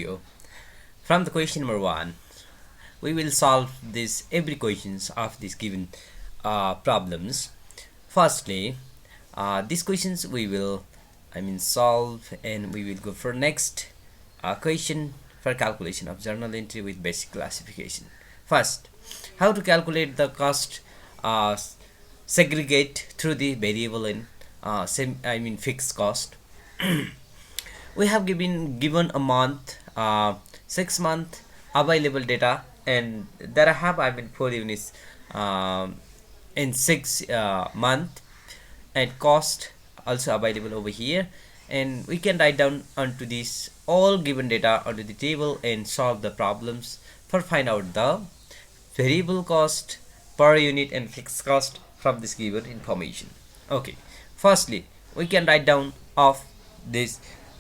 video. From the question number 1, we will solve this every questions of these given problems. Firstly, these questions we will solve, and we will go for next question for calculation of journal entry with basic classification. First, how to calculate the cost segregate through the variable in fixed cost. We have given a month, 6 month available data, and there I have 4 units in 6 month, and cost also available over here, and we can write down onto this all given data onto the table and solve the problems for find out the variable cost per unit and fixed cost from this given information. Okay, firstly we can write down of this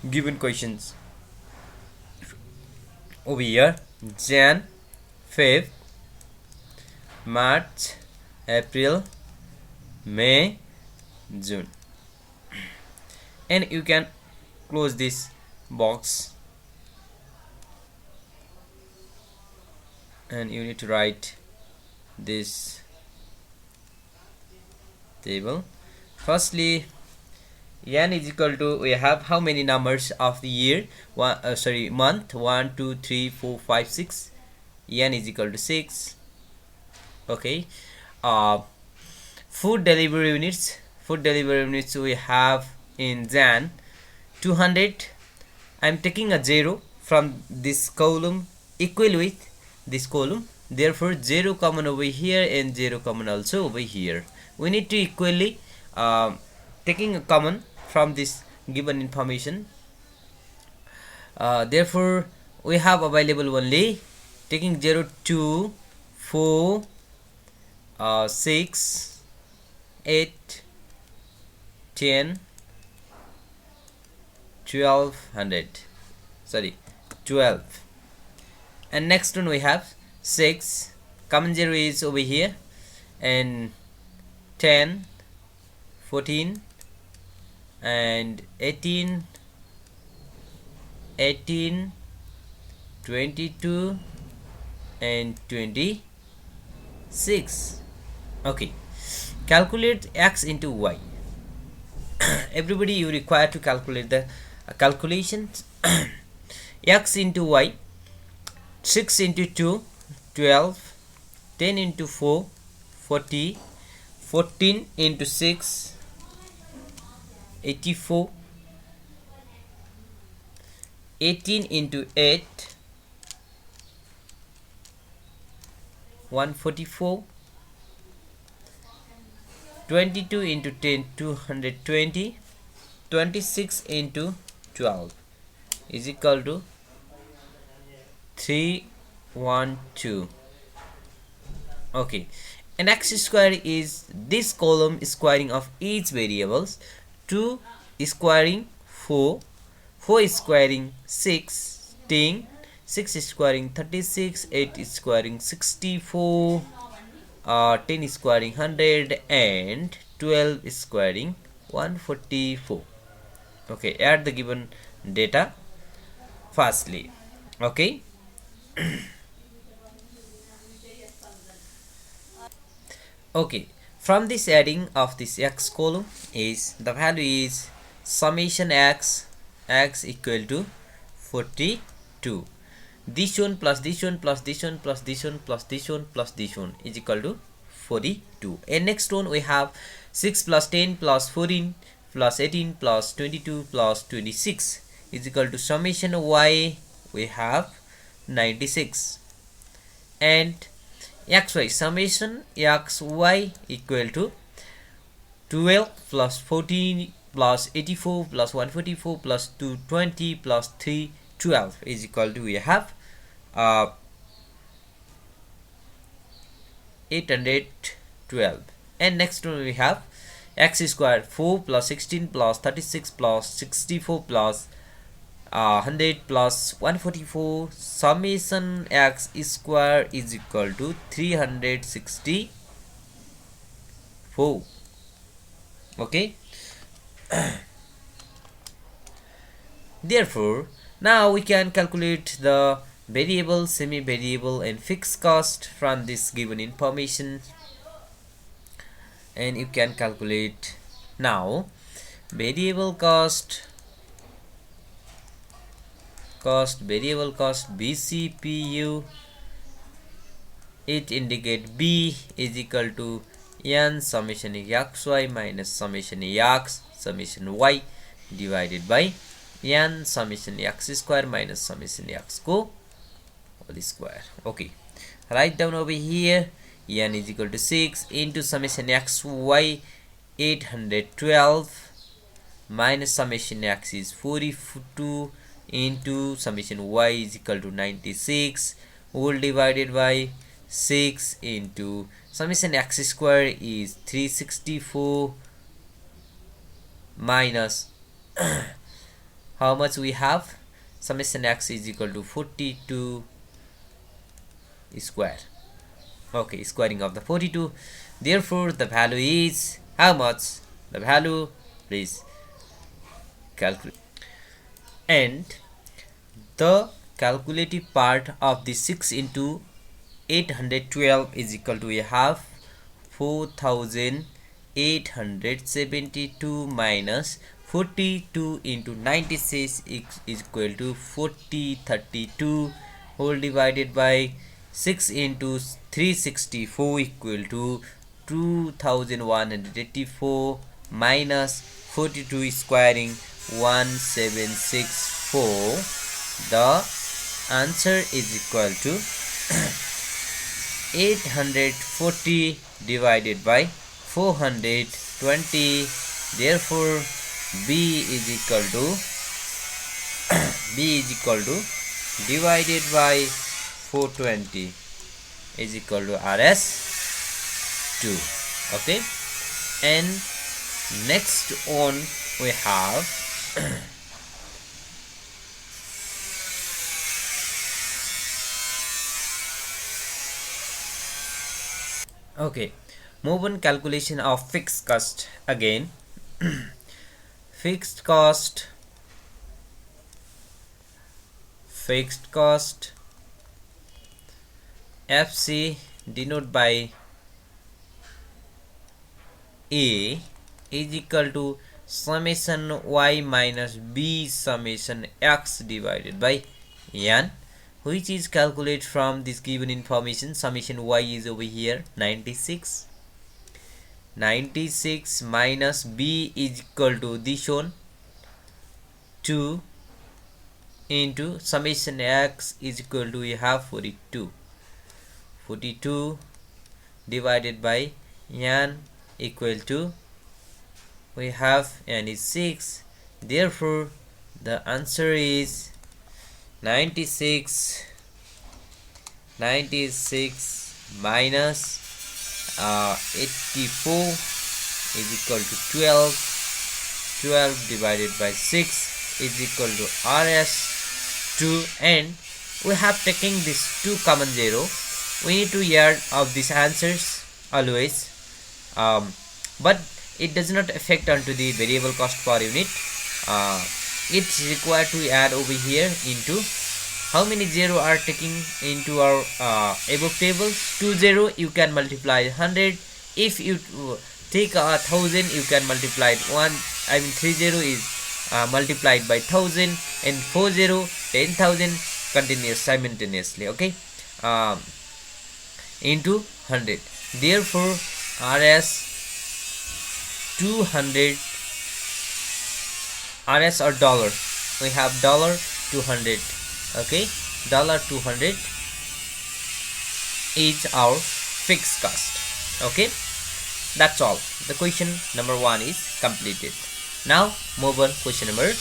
given questions over here: Jan, Feb, March, April, May, June, and you can close this box and you need to write this table. Firstly, n is equal to, we have how many numbers of the year, month, 1 2 3 4 5 6. N is equal to 6. Okay, food delivery units we have in Jan 200. I'm taking a 0 from this column equal with this column, therefore 0 common over here and 0 common also over here. We need to equally taking a common from this given information, therefore we have available only taking 0 2 4 6 8 10 12, and next one we have 6, common 0 is over here, and 10 14 and 18 22 and 26. Okay, calculate x into y. Everybody, you require to calculate the calculations. X into y: 6 into 2 12, 10 into 4 40, 14 into 6 84, 18 into 8 144, 22 into 10 220, 26 into 12 is equal to 312. Okay, and x square is this column squaring of each variables. 2 squaring 4, 4 squaring 16, 6 squaring 36, 8 squaring 64, 10 squaring 100, and 12 squaring 144. Okay, add the given data firstly. Okay, okay, from this adding of this x column is the value is summation x equal to 42. This one plus this one plus this one plus this one plus this one plus this one is equal to 42. And next one we have 6 plus 10 plus 14 plus 18 plus 22 plus 26 is equal to summation y, we have 96, and xy summation xy equal to 12 plus 14 plus 84 plus 144 plus 220 plus 312 is equal to, we have 812. And next one we have x square 4 plus 16 plus 36 plus 64 plus 100 plus 144, summation x square is equal to 364. Okay, therefore Now we can calculate the variable, semi-variable and fixed cost from this given information, and you can calculate now variable variable cost BCPU. It indicate B is equal to n summation xy minus summation x summation y divided by n summation x square minus summation x whole square. Okay, write down over here n is equal to 6 into summation xy 812 minus summation x is 42 into summation y is equal to 96 whole divided by 6 into summation x square is 364 minus how much we have, summation x is equal to 42 square. Okay, squaring of the 42, therefore the value is how much? The value, please calculate. And the calculative part of the 6 into 812 is equal to we have 4872 minus 42 into 96 is equal to 4032 whole divided by 6 into 364 equal to 2184 minus 42 squaring 1764. The answer is equal to 840 divided by 420. Therefore B is equal to divided by 420 is equal to RS2. Okay, and next on we have okay, move on calculation of fixed cost again. fixed cost FC denoted by A is equal to summation y minus b summation x divided by n, which is calculated from this given information. Summation y is over here 96 minus b is equal to this one 2 into summation x is equal to we have 42 divided by n equal to we have n is 6. Therefore the answer is 96 minus 84 is equal to 12 divided by 6 is equal to RS2, and we have taken this 2 common 0. We need to add of these answers always, but it does not affect onto the variable cost per unit. It's required to add over here into how many 0 are taking into our above table. 2 0 you can multiply 100. If you take 1000 you can multiply 3 0 is multiplied by 1000, and 4 0 10,000 continuous simultaneously. Okay, into 100. Therefore RS 200 RS or dollar, we have dollar 200. Okay, dollar 200 is our fixed cost. Okay, that's all. The question number 1 is completed. Now move on question number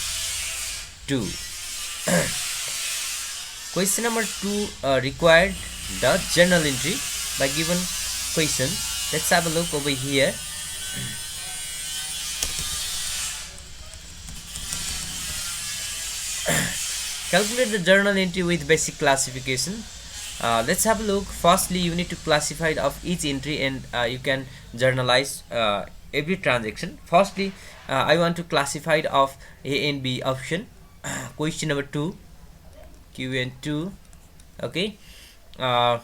2. Question number 2 required the journal entry by given question. Let's have a look over here. Calculate the journal entry with basic classification. Let's have a look. Firstly, you need to classify of each entry, and you can journalize every transaction. Firstly, I want to classify of A and B option. Question number 2. Q and 2. Okay. uh,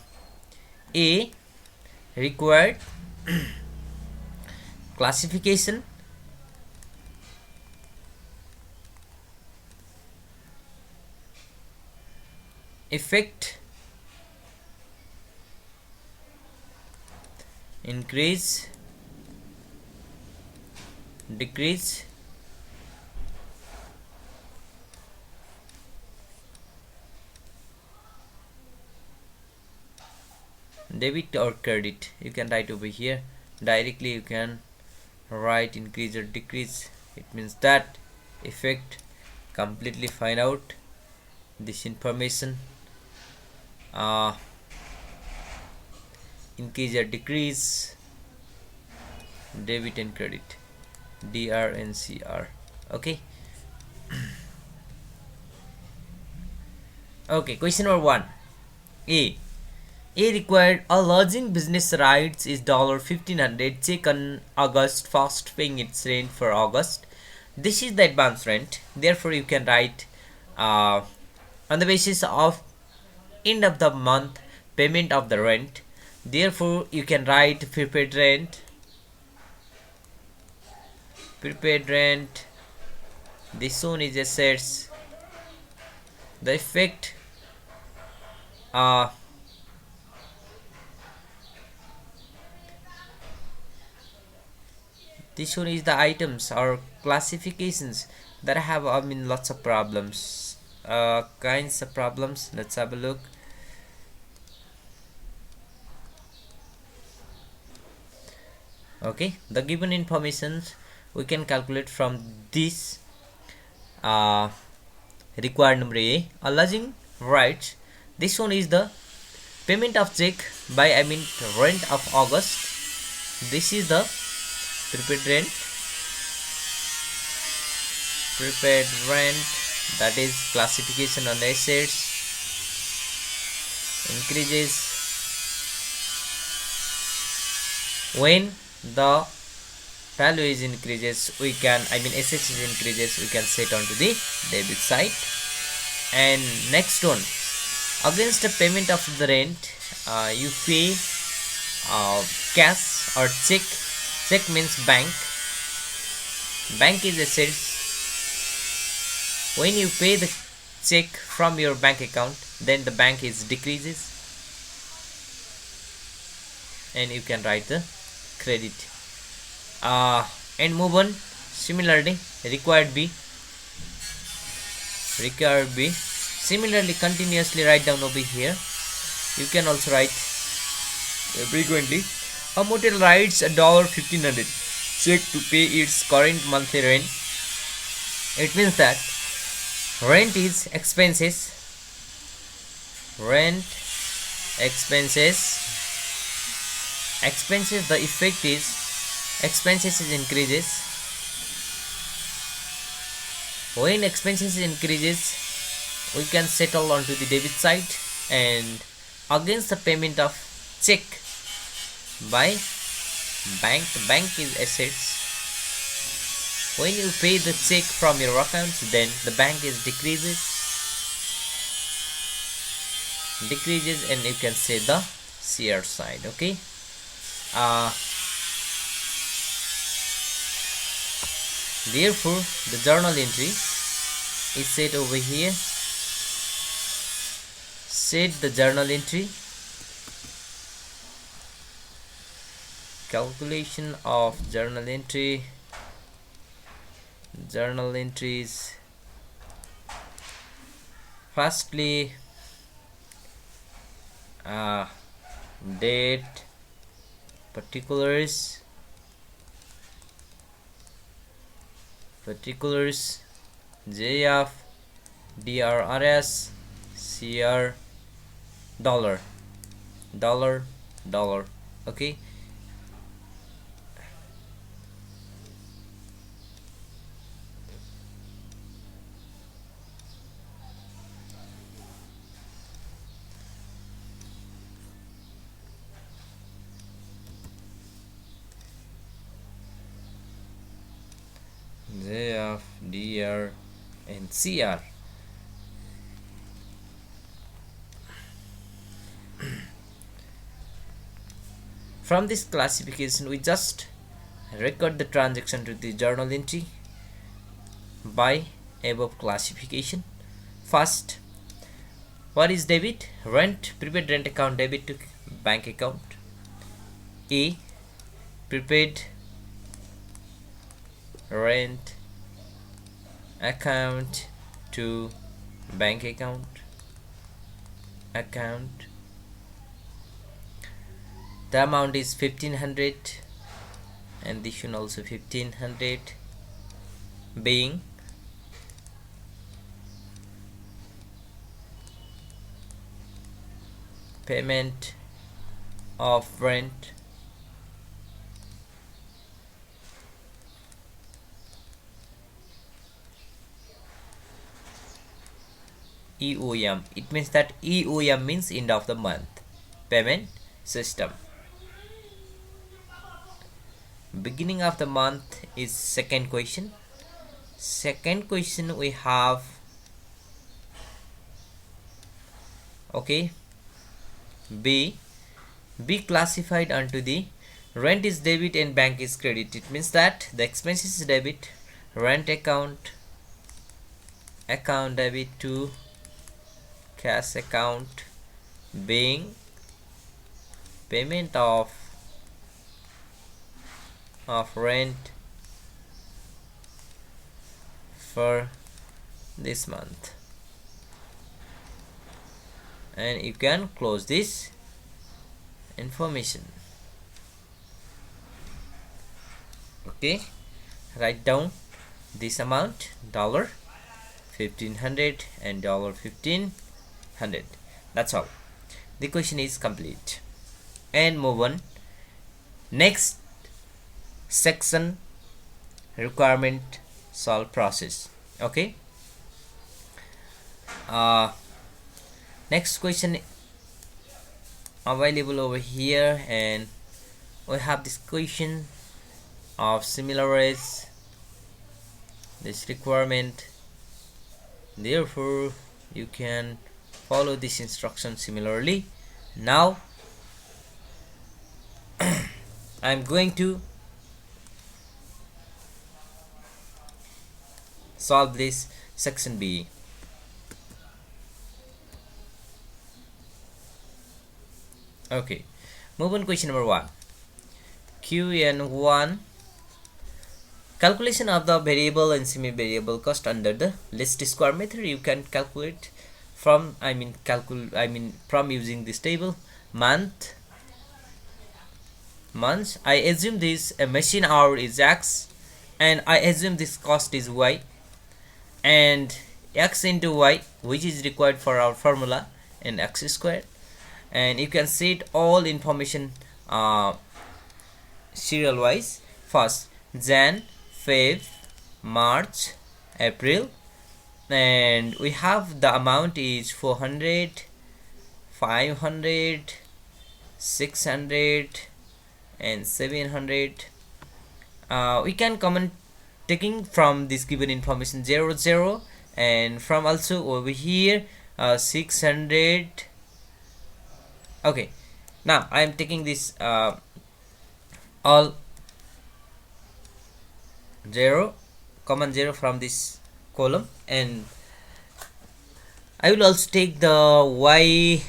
A required classification, effect, increase, decrease, debit or credit. You can write over here directly. You can write increase or decrease. It means that effect. Completely find out this information. uh, Increase or decrease, debit and credit, dr and cr. Okay. Okay, question number 1. A required a lodging business rights is $1,500. Check on August first, paying its rent for August. This is the advance rent. Therefore, you can write on the basis of end of the month payment of the rent. Therefore, you can write prepaid rent. Prepaid rent. This one is assets. The effect. Uh, this one is the items or classifications that have lots of problems, kinds of problems. Let's have a look. Okay, the given informations we can calculate from this. Required number A, alleging rights. This one is the payment of check by rent of August. This is the prepaid rent. Prepaid rent, that is classification on assets. Increases when the value is increases, we can assets is increases, we can set onto the debit side. And next one, against the payment of the rent, you pay cash or check. Check means bank. Bank is assets. When you pay the check from your bank account, then the bank is decreases, and you can write the credit. And move on. Similarly, required B. Similarly, continuously write down over here. You can also write frequently. A motel writes $1,500 check to pay its current monthly rent. It means that rent is expenses. Rent, expenses. Expenses, the effect is expenses is increases. When expenses increases, we can settle onto the debit side, and against the payment of check by bank, the bank is assets. When you pay the check from your account, then the bank is decreases, and you can say the CR side. Okay. Therefore, the journal entry is set over here. Set the journal entry. Calculation of journal entry. Journal entries. Firstly, date, particulars, JF, DRRS, CR, dollar. Okay. JF, DR and CR. From this classification, we just record the transaction to the journal entry by above classification. First, what is debit? Rent, prepaid rent account debit to bank account. A, prepaid rent account to bank account. The amount is 1500 and this one also 1500, being payment of rent EOM. It means that EOM means end of the month payment system. Beginning of the month is second question. Second question we have, okay, B classified unto the rent is debit and bank is credit. It means that the expense is debit, rent account debit to cash account, being payment of rent for this month. And you can close this information. Okay, write down this amount, $1500 and $1500. That's all. The question is complete. And move on. Next section, requirement solve process. Okay. Next question available over here, and we have this question of similar as this requirement. Therefore, you can follow this instruction similarly. Now, I'm going to solve this section B. Okay, move on. Question number 1. QN1, calculation of the variable and semi-variable cost under the least square method. You can calculate from from using this table. Months. I assume this machine hour is X, and I assume this cost is Y, and X into Y, which is required for our formula, and X squared. And you can set all information serial wise. First, Jan, Feb, March, April, and we have the amount is 400, 500, 600 and 700. We can comment taking from this given information 0 0, and from also over here 600. Okay, now I am taking this all 0 common 0 from this column, and I will also take the Y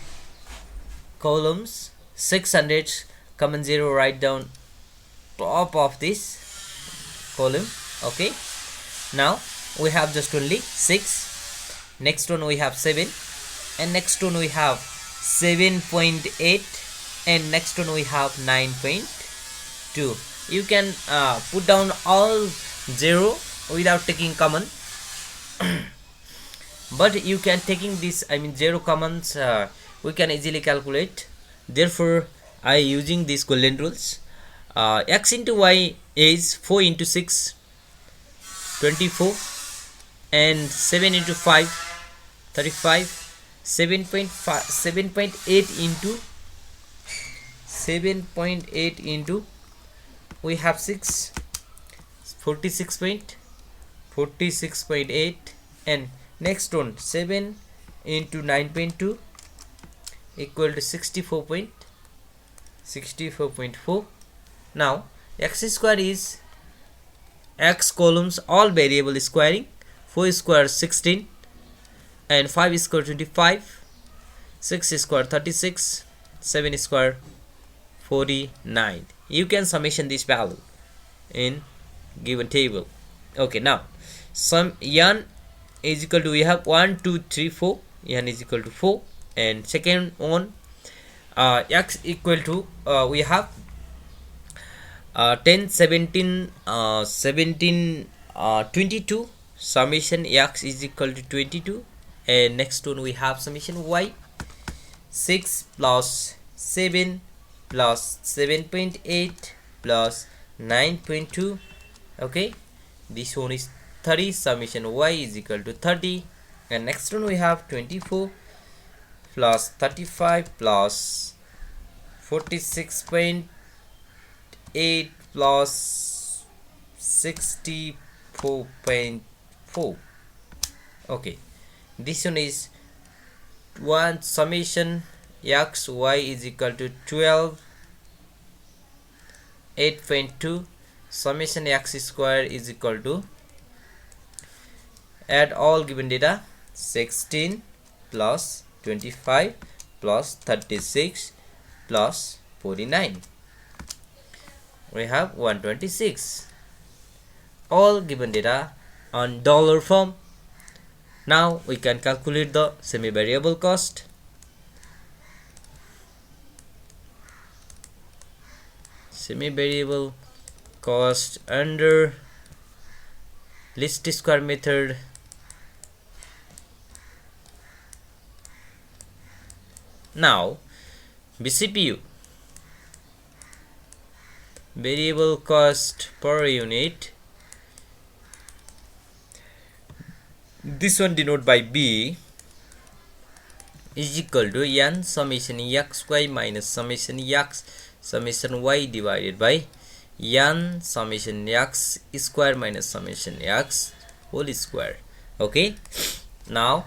columns. 600 common 0 write down top of this column. Okay, now we have just only 6. Next one we have 7, and next one we have 7.8, and next one we have 9.2. You can put down all 0 without taking common, but you can taking this 0 commons, we can easily calculate. Therefore, I using these golden rules. X into Y is 4 into 6, 24, and 7 into 5, 35. 7.8 into we have 6, 46.8, and next one 7 into 9.2 equal to 64.2. 64.4. Now x square is x columns all variable squaring. 4 square 16 and 5 square 25, 6 square 36, 7 square 49. You can summation this value in given table. Okay, now sum n is equal to, we have 1 2 3 4, n is equal to 4, and second one x equal to we have 10 17 17 22, summation x is equal to 22, and next one we have summation y 6 plus 7 plus 7.8 plus 9.2. okay, this one is 30, summation y is equal to 30, and next one we have 24 plus 35 plus 46.8 plus 64.4. okay, this one is one summation x y is equal to 12 8.2, summation x square is equal to, add all given data, 16 plus 25 plus 36 plus 49, we have 126, all given data on dollar form. Now we can calculate the semi-variable cost. Semi-variable cost under least square method. Now BCPU, variable cost per unit, this one denoted by B, is equal to n summation xy minus summation x summation y divided by n summation x square minus summation x whole square. okay, now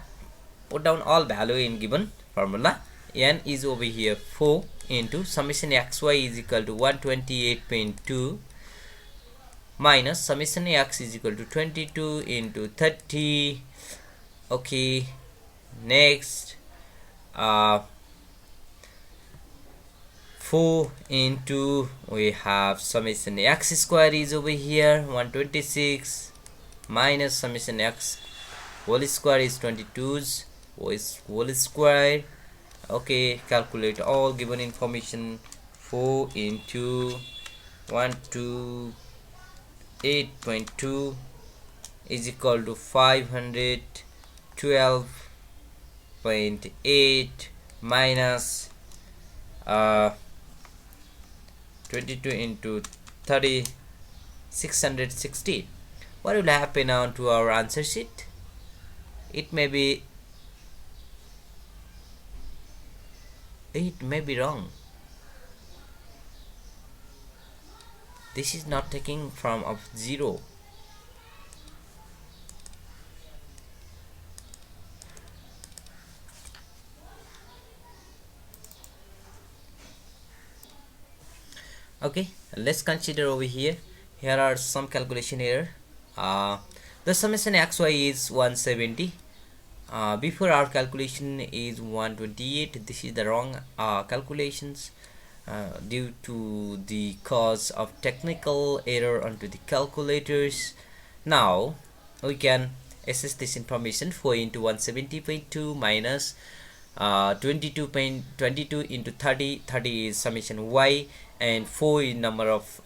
put down all value in given formula. N is over here 4 into summation xy is equal to 128.2 minus summation x is equal to 22 into 30. okay, next 4 into, we have summation x square is over here 126 minus summation x whole square is 22's whole square. okay, calculate all given information. 4 into 128.2 is equal to 512.8 minus 22 into 30, 660. What will happen on to our answer sheet? It may be wrong. This is not taking from of 0. okay, let's consider over here. Here are some calculation error. The summation xy is 170. Before our calculation is 128. This is the wrong calculations due to the cause of technical error onto the calculators. Now we can assess this information. 4 into 170.2 minus 22 into 30. 30 is summation y, and 4 is number of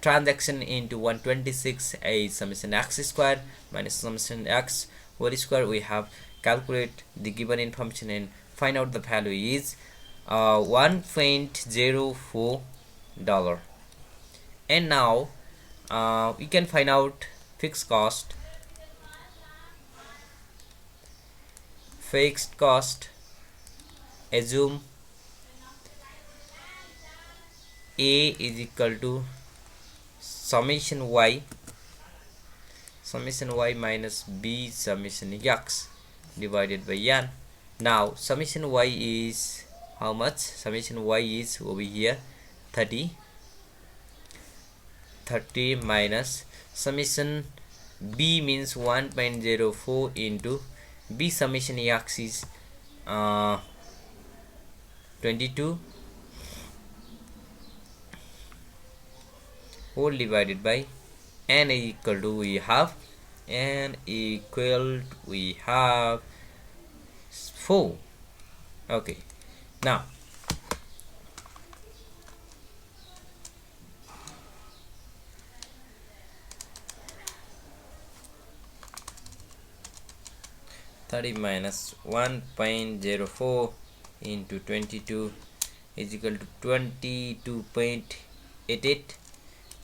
transaction into 126 is summation x square minus summation x whole square. We have calculate the given information and find out the value is $1.04. and now we can find out fixed cost. Assume A is equal to summation y minus b summation x divided by n. Now summation y is how much? Summation y is over here 30 minus summation b means 1.04 into b summation x is 22 whole divided by n equal to we have 4. Okay, now (30 minus 1.04 into 22 is equal to 22.88).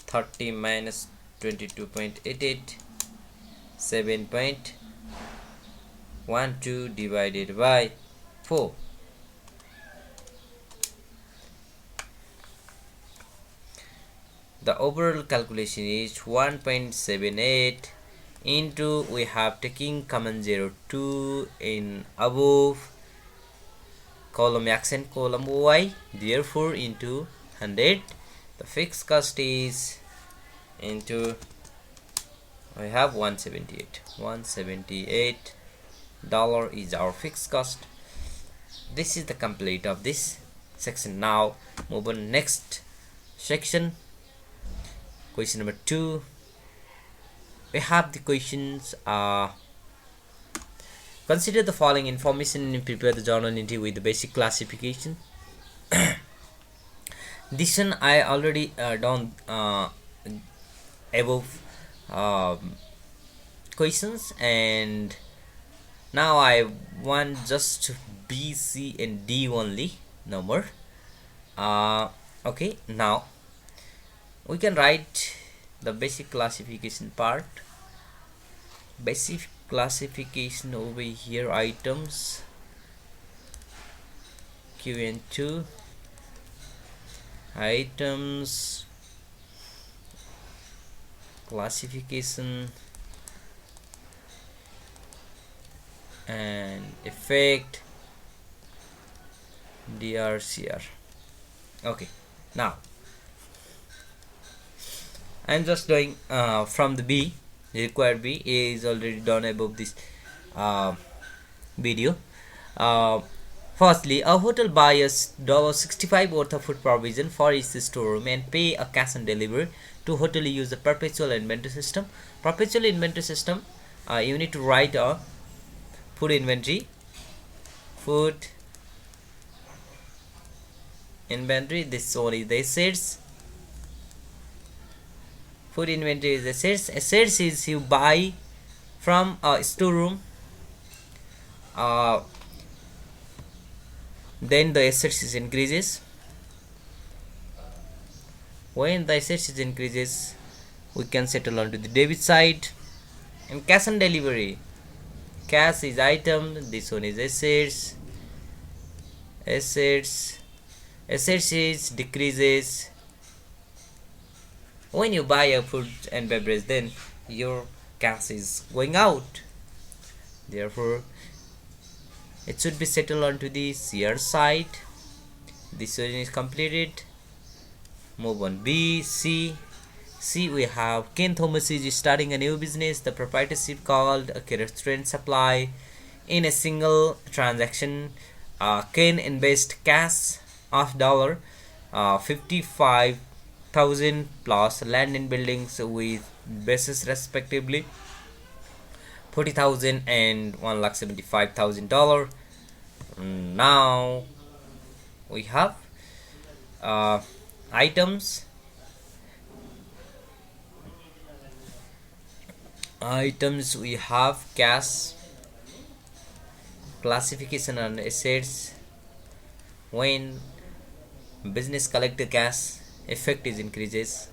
30 minus 22.88, 7.12 divided by 4. The overall calculation is 1.78 into, we have taking common 2 in above column x and column y, therefore into 100. The fixed cost is into, we have 178 dollar is our fixed cost. This is the complete of this section. Now move on next section. Question number 2. We have the questions. Consider the following information and prepare the journal entry with the basic classification. This one I already done above questions, and now I want just B, C and D only, no more. Okay, now we can write the basic classification part. Basic classification over here, items Q&2 items classification and effect DRCR. Okay, now I'm just doing from the B. The required B is already done above this video. Firstly, a hotel buys $65 worth of food provision for its storeroom and pay a cash on delivery to hotel use the perpetual inventory system. Perpetual inventory system, you need to write a food inventory. Food inventory, this one is the assets. Food inventory is assets. Assets is you buy from a storeroom. Then the assets is increases. When the assets is increases, we can settle on to the debit side. And cash on delivery, cash is item, this one is assets. Assets is decreases. When you buy a food and beverage, then your cash is going out, therefore it should be settled onto the CR side. This one is completed. Move on. B, C. We have Ken Thomas is starting a new business. The proprietorship called a restaurant supply. In a single transaction, Ken invest cash of $55,000 plus land and buildings with basis respectively $40,000 and $175,000. Now we have items. We have cash, classification and assets. When business collect the cash, effect is increases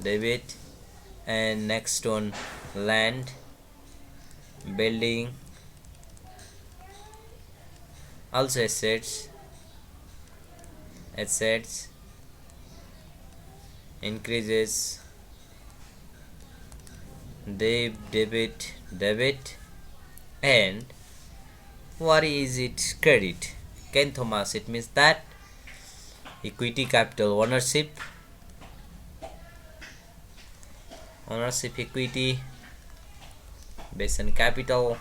debit. And next one, land, building, also assets increases debit. And what is it? Credit. Ken Thomas. It means that equity capital ownership equity based on capital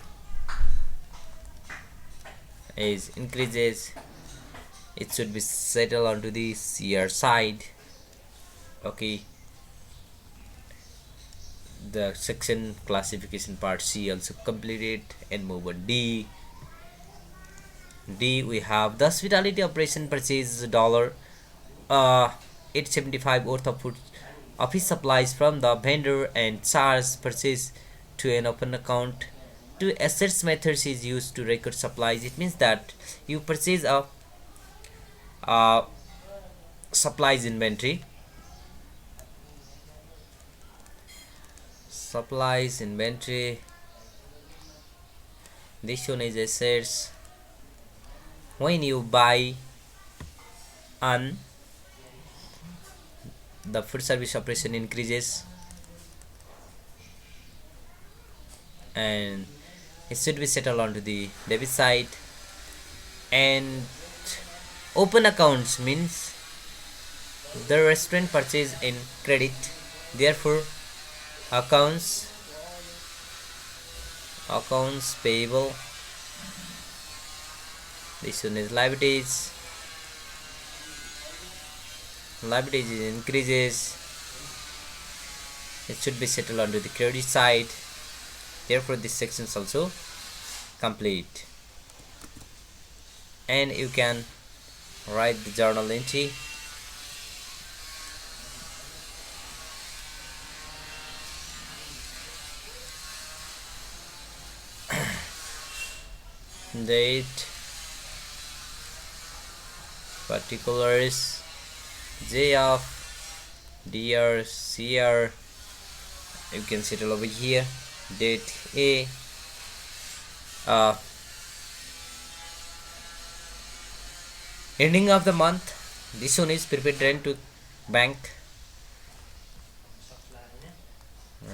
is increases, it should be settled onto the CR side. Okay, the section classification part C also completed, and move on D. We have the hospitality operation purchase dollar 875 worth of food office supplies from the vendor and charge purchase to an open account. To assets methods is used to record supplies. It means that you purchase a supplies inventory. This one is assets. When you buy an the food service operation increases, and it should be settled onto the debit side. And open accounts means the restaurant purchase in credit, therefore accounts payable. This one is liabilities increases, it should be settled onto the credit side, therefore this section is also complete. And you can write the journal entry. Date, particulars, J of DR CR, you can settle over here. Date A, ending of the month, this one is prepaid rent to bank,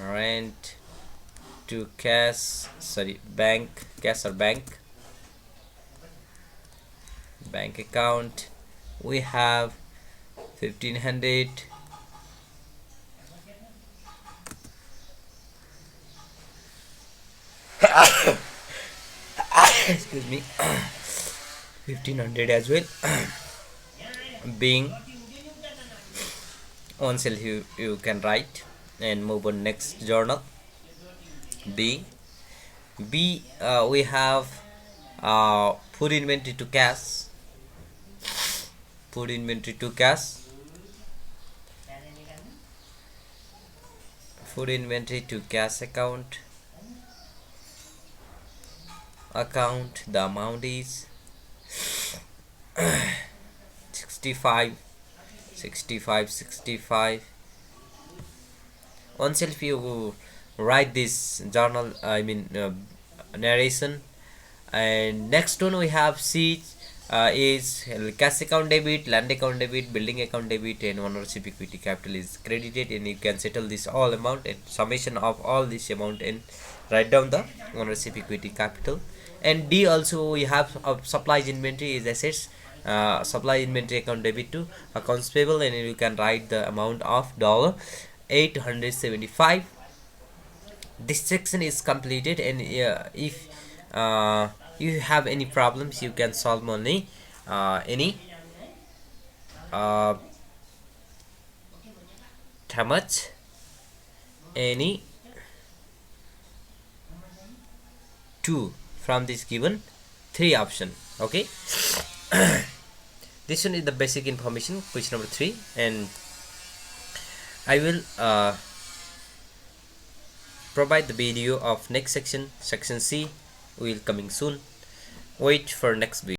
rent to cash or bank account. We have 1500. Excuse me. 1500 as well. Being on sale, you can write and move on next journal. B, we have food inventory to cash. Food inventory to cash account. The amount is 65. On self, you write this journal, narration. And next one we have C is cash account debit, land account debit, building account debit, and ownership equity capital is credited, and you can settle this all amount and summation of all this amount and write down the ownership equity capital. And D also we have supplies inventory is assets, supply inventory account debit to accounts payable, and you can write the amount of $875. This section is completed, and if you have any problems, you can solve only any how much any two from this given three option. Okay. This one is the basic information, question number 3, and I will provide the video of next section C will coming soon. Wait for next video.